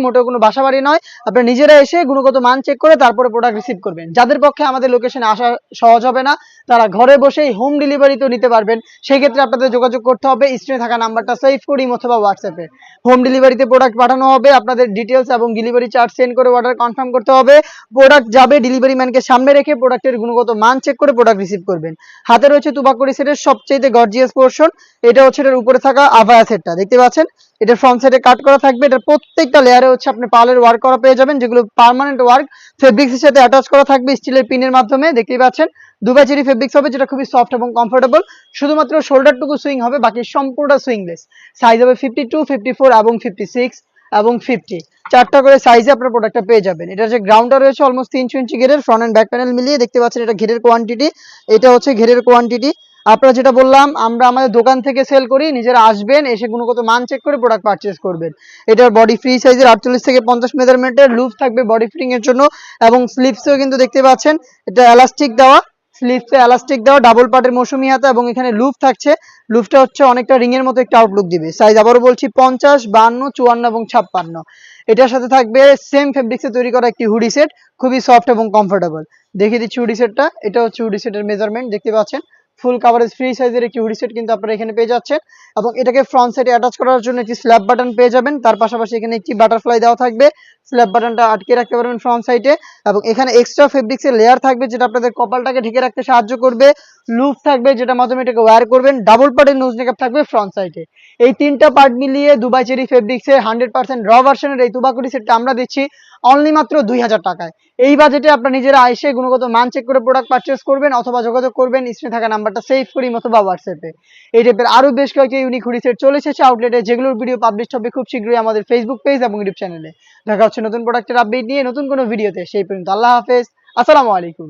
মোটেও কোনো বাসাবাড়ি নয়। আপনারা নিজেরা এসে গুণগত মান চেক করে তারপরে প্রোডাক্ট রিসিভ করবেন। যাদের পক্ষে আমাদের লোকেশনে আসা সহজ হবে না, তারা ঘরে বসেই হোম ডেলিভারিতেও নিতে পারবেন। সেই ক্ষেত্রে আপনাদের যোগাযোগ করতে হবে স্ক্রিনে থাকা নাম্বারটা সেভ করে ইমো অথবা হোয়াটসঅ্যাপে। হোম ডেলিভারিতে প্রোডাক্ট পাঠানো হবে, আপনাদের ডিটেলস এবং ডেলিভারি চার্জ সেন্ড করে অর্ডার কনফার্ম করতে হবে। প্রোডাক্ট যাবে, ডেলিভারি ম্যানকে সামনে রেখে প্রোডাক্টের গুণগত মান চেক করে প্রোডাক্ট রিসিভ করবেন। হাতে রয়েছে তুবাকুড়ি সেটের সবচেয়ে গর্জিয়াস পোর্শন, এটা হচ্ছে এটার উপরে থাকা আভায়া সেটটা দেখতে পাচ্ছেন। এটা ফ্রন্ট সাইডে কাট করা থাকবে, এটার প্রত্যেকটা লেয়ারে হচ্ছে আপনি পার্লের ওয়ার্ক করা পেয়ে যাবেন, যেগুলো পার্মানেন্ট ওয়ার্ক ফেব্রিক্সের সাথে অ্যাটাচ করা থাকবে স্টিলের পিনের মাধ্যমে। দেখতেই পাচ্ছেন দুবাই চেরি ফেব্রিক্স হবে, যেটা খুবই সফট এবং কমফোর্টেবল। শুধুমাত্র শোল্ডারটুকু সুইং হবে, বাকি সম্পূর্ণটা সুইংলেস। সাইজ হবে 52, 54 এবং 56 এবং 50, চারটা করে সাইজে আপনার প্রোডাক্টটা পেয়ে যাবেন। এটা যে গ্রাউন্ডটা রয়েছে অলমোস্ট 300 ইঞ্চি ঘেরের, ফ্রন্ট এন্ড ব্যাক প্যানেল মিলিয়ে দেখতে পাচ্ছেন এটা ঘেরের কোয়ান্টিটি। এটা হচ্ছে ঘেরের কোয়ান্টিটি। আপনারা যেটা বললাম, আমরা আমাদের দোকান থেকে সেল করি, নিজেরা আসবেন, এসে গুণগত মান চেক করে প্রোডাক্ট পারচেজ করবেন। এটার বডি ফ্রি সাইজের 48 থেকে 50 মেজারমেন্টের লুপ থাকবে বডি ফিটিং এর জন্য, এবং স্লিপসেও কিন্তু দেখতে পাচ্ছেন এটা এলাস্টিক দেওয়া, স্লিপসে এলাস্টিক দেওয়া, ডাবল পার্টের মৌসুমি হাতা, এবং এখানে লুপ থাকছে। লুপটা হচ্ছে অনেকটা রিং এর মতো একটা আউটলুক দিবে। সাইজ আবারও বলছি 50, 52, 54 এবং 56। এটার সাথে থাকবে সেম ফেব্রিক্সে তৈরি করা একটি হুডি সেট, খুবই সফট এবং কমফোর্টেবল। দেখিয়ে দিচ্ছি হুডি সেটটা। এটা হচ্ছে হুডি সেটের মেজারমেন্ট, দেখতে পাচ্ছেন ফুল কাভারেজ ফ্রি সাইজের একটি হুডি সেট কিন্তু আপনারা এখানে পেয়ে যাচ্ছেন। এবং এটাকে ফ্রন্ট সাইডে অ্যাটাচ করার জন্য একটি স্ল্যাব বাটন পেয়ে যাবেন, তার পাশাপাশি এখানে একটি বাটারফ্লাই দেওয়া থাকবে, স্ল্যাব বাটনটা আটকে রাখতে পারবেন ফ্রন্ট সাইডে। এবং এখানে এক্সট্রা ফেব্রিক্সের লেয়ার থাকবে, যেটা আপনাদের কপালটাকে ঢেকে রাখতে সাহায্য করবে। লুপ থাকবে, যেটার মাধ্যমে এটাকে ওয়্যার করবেন। ডাবল পার্টের নোজ মেকআপ থাকবে ফ্রন্ট সাইডে। এই তিনটা পার্ট মিলিয়ে দুবাই চেরি ফেব্রিক্সের 100% র ভার্সনের এই তুবাকুড়ি সেটটা আমরা দিচ্ছি অনলি মাত্র 2000 টাকায়। এই বাজেটে আপনারা নিজেরা এসে গুণগত মান চেক করে প্রোডাক্ট পারচেজ করবেন, অথবা যোগাযোগ করবেন স্ক্রিনে থাকা নাম্বারটা সেভ করি অথবা হোয়াটসঅ্যাপে। এই টাইপের আরো বেশ কয়েকটি ইউনিক হুডি সেট চলে এসেছে আউটলেটে, যেগুলোর ভিডিও পাবলিশ হবে খুব শীঘ্রই আমাদের ফেসবুক পেজ এবং ইউটিউব চ্যানেলে। দেখা হচ্ছে নতুন প্রোডাক্টের আপডেট নিয়ে নতুন কোনো ভিডিওতে। সেই পর্যন্ত আল্লাহ হাফেজ, আসসালামু আলাইকুম।